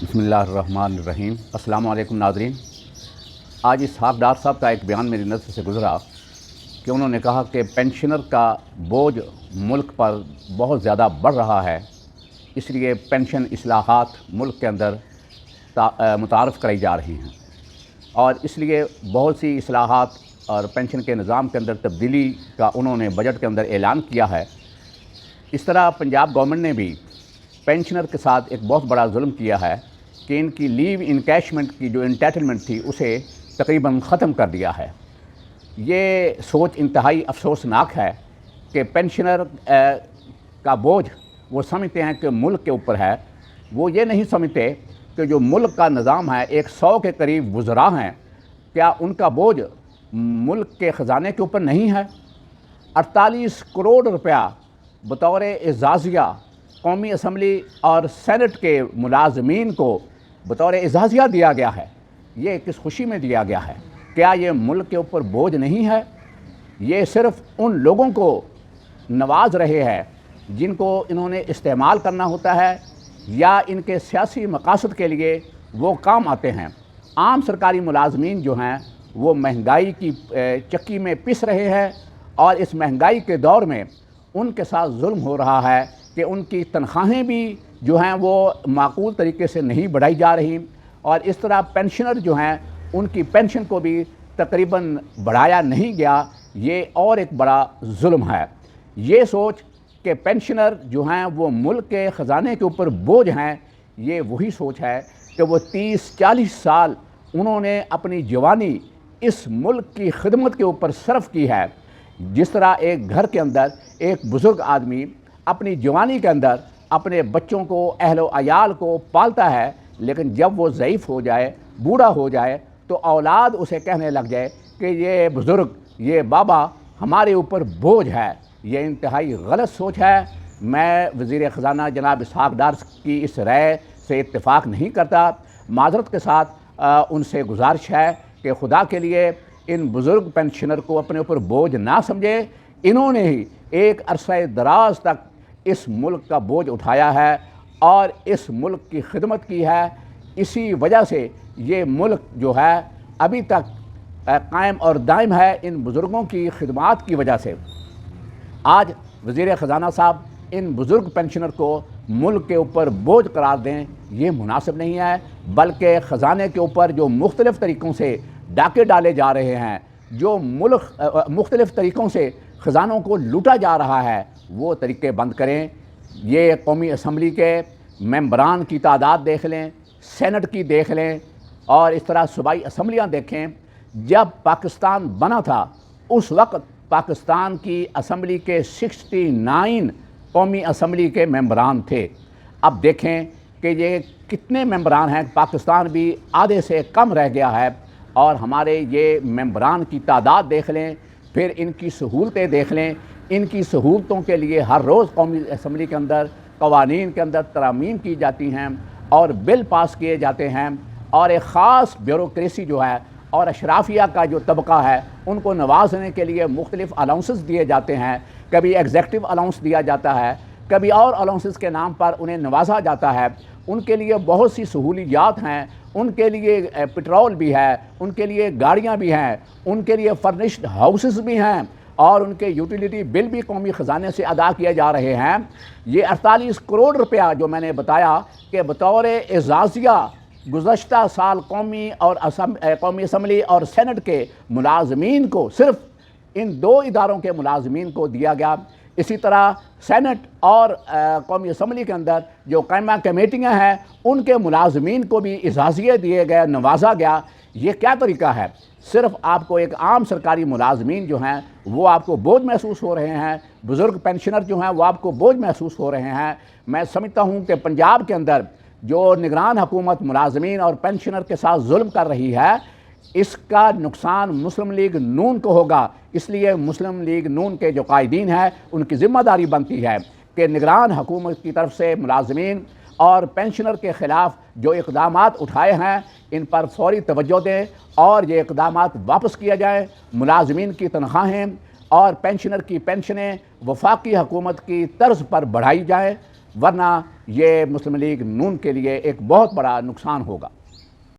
بسم اللہ الرحمن الرحیم۔ السلام علیکم ناظرین۔ آج اسحاق ڈار صاحب کا ایک بیان میری نظر سے گزرا کہ انہوں نے کہا کہ پینشنر کا بوجھ ملک پر بہت زیادہ بڑھ رہا ہے، اس لیے پینشن اصلاحات ملک کے اندر متعارف کرائی جا رہی ہیں اور اس لیے بہت سی اصلاحات اور پینشن کے نظام کے اندر تبدیلی کا انہوں نے بجٹ کے اندر اعلان کیا ہے۔ اس طرح پنجاب گورنمنٹ نے بھی پینشنر کے ساتھ ایک بہت بڑا ظلم کیا ہے کہ ان کی لیو انکیشمنٹ کی جو انٹائٹلمنٹ تھی اسے تقریباً ختم کر دیا ہے۔ یہ سوچ انتہائی افسوسناک ہے کہ پینشنر کا بوجھ وہ سمجھتے ہیں کہ ملک کے اوپر ہے، وہ یہ نہیں سمجھتے کہ جو ملک کا نظام ہے 100 کے قریب وزراء ہیں، کیا ان کا بوجھ ملک کے خزانے کے اوپر نہیں ہے؟ 48 کروڑ روپیہ بطور اعزازیہ قومی اسمبلی اور سینٹ کے ملازمین کو بطور اعزازیہ دیا گیا ہے۔ یہ کس خوشی میں دیا گیا ہے؟ کیا یہ ملک کے اوپر بوجھ نہیں ہے؟ یہ صرف ان لوگوں کو نواز رہے ہیں جن کو انہوں نے استعمال کرنا ہوتا ہے یا ان کے سیاسی مقاصد کے لیے وہ کام آتے ہیں۔ عام سرکاری ملازمین جو ہیں وہ مہنگائی کی چکی میں پس رہے ہیں اور اس مہنگائی کے دور میں ان کے ساتھ ظلم ہو رہا ہے کہ ان کی تنخواہیں بھی جو ہیں وہ معقول طریقے سے نہیں بڑھائی جا رہی اور اس طرح پینشنر جو ہیں ان کی پینشن کو بھی تقریباً بڑھایا نہیں گیا۔ یہ اور ایک بڑا ظلم ہے۔ یہ سوچ کہ پینشنر جو ہیں وہ ملک کے خزانے کے اوپر بوجھ ہیں، یہ وہی سوچ ہے کہ وہ 30-40 سال انہوں نے اپنی جوانی اس ملک کی خدمت کے اوپر صرف کی ہے۔ جس طرح ایک گھر کے اندر ایک بزرگ آدمی اپنی جوانی کے اندر اپنے بچوں کو، اہل و عیال کو پالتا ہے، لیکن جب وہ ضعیف ہو جائے، بوڑھا ہو جائے تو اولاد اسے کہنے لگ جائے کہ یہ بزرگ، یہ بابا ہمارے اوپر بوجھ ہے۔ یہ انتہائی غلط سوچ ہے۔ میں وزیر خزانہ جناب اسحاق ڈار کی اس رائے سے اتفاق نہیں کرتا۔ معذرت کے ساتھ ان سے گزارش ہے کہ خدا کے لیے ان بزرگ پینشنر کو اپنے اوپر بوجھ نہ سمجھے۔ انہوں نے ہی ایک عرصہ دراز تک اس ملک کا بوجھ اٹھایا ہے اور اس ملک کی خدمت کی ہے۔ اسی وجہ سے یہ ملک جو ہے ابھی تک قائم اور دائم ہے ان بزرگوں کی خدمات کی وجہ سے۔ آج وزیر خزانہ صاحب ان بزرگ پینشنر کو ملک کے اوپر بوجھ قرار دیں، یہ مناسب نہیں ہے، بلکہ خزانے کے اوپر جو مختلف طریقوں سے ڈاکے ڈالے جا رہے ہیں، جو ملک مختلف طریقوں سے خزانوں کو لوٹا جا رہا ہے، وہ طریقے بند کریں۔ یہ قومی اسمبلی کے ممبران کی تعداد دیکھ لیں، سینٹ کی دیکھ لیں اور اس طرح صوبائی اسمبلیاں دیکھیں۔ جب پاکستان بنا تھا اس وقت پاکستان کی اسمبلی کے 69 قومی اسمبلی کے ممبران تھے۔ اب دیکھیں کہ یہ کتنے ممبران ہیں، پاکستان بھی آدھے سے کم رہ گیا ہے اور ہمارے یہ ممبران کی تعداد دیکھ لیں، پھر ان کی سہولتیں دیکھ لیں۔ ان کی سہولتوں کے لیے ہر روز قومی اسمبلی کے اندر قوانین کے اندر ترامیم کی جاتی ہیں اور بل پاس کیے جاتے ہیں اور ایک خاص بیوروکریسی جو ہے اور اشرافیہ کا جو طبقہ ہے ان کو نوازنے کے لیے مختلف الاؤنسز دیے جاتے ہیں۔ کبھی ایگزیکٹو الاؤنس دیا جاتا ہے، کبھی اور الاؤنسز کے نام پر انہیں نوازا جاتا ہے۔ ان کے لیے بہت سی سہولیات ہیں، ان کے لیے پٹرول بھی ہے، ان کے لیے گاڑیاں بھی ہیں، ان کے لیے فرنشڈ ہاؤسز بھی ہیں اور ان کے یوٹیلیٹی بل بھی قومی خزانے سے ادا کیے جا رہے ہیں۔ یہ 48 کروڑ روپیہ جو میں نے بتایا کہ بطور اعزازیہ گزشتہ سال قومی اسمبلی اور سینٹ کے ملازمین کو، صرف ان 2 اداروں کے ملازمین کو دیا گیا۔ اسی طرح سینٹ اور قومی اسمبلی کے اندر جو قائمہ کمیٹیاں ہیں ان کے ملازمین کو بھی اعزازیے دیے گئے، نوازا گیا۔ یہ کیا طریقہ ہے؟ صرف آپ کو ایک عام سرکاری ملازمین جو ہیں وہ آپ کو بوجھ محسوس ہو رہے ہیں، بزرگ پینشنر جو ہیں وہ آپ کو بوجھ محسوس ہو رہے ہیں۔ میں سمجھتا ہوں کہ پنجاب کے اندر جو نگران حکومت ملازمین اور پینشنر کے ساتھ ظلم کر رہی ہے، اس کا نقصان مسلم لیگ نون کو ہوگا۔ اس لیے مسلم لیگ نون کے جو قائدین ہیں ان کی ذمہ داری بنتی ہے کہ نگران حکومت کی طرف سے ملازمین اور پینشنر کے خلاف جو اقدامات اٹھائے ہیں ان پر فوری توجہ دیں اور یہ اقدامات واپس کیا جائیں۔ ملازمین کی تنخواہیں اور پینشنر کی پینشنیں وفاقی حکومت کی طرز پر بڑھائی جائیں۔ ورنہ یہ مسلم لیگ نون کے لیے ایک بہت بڑا نقصان ہوگا۔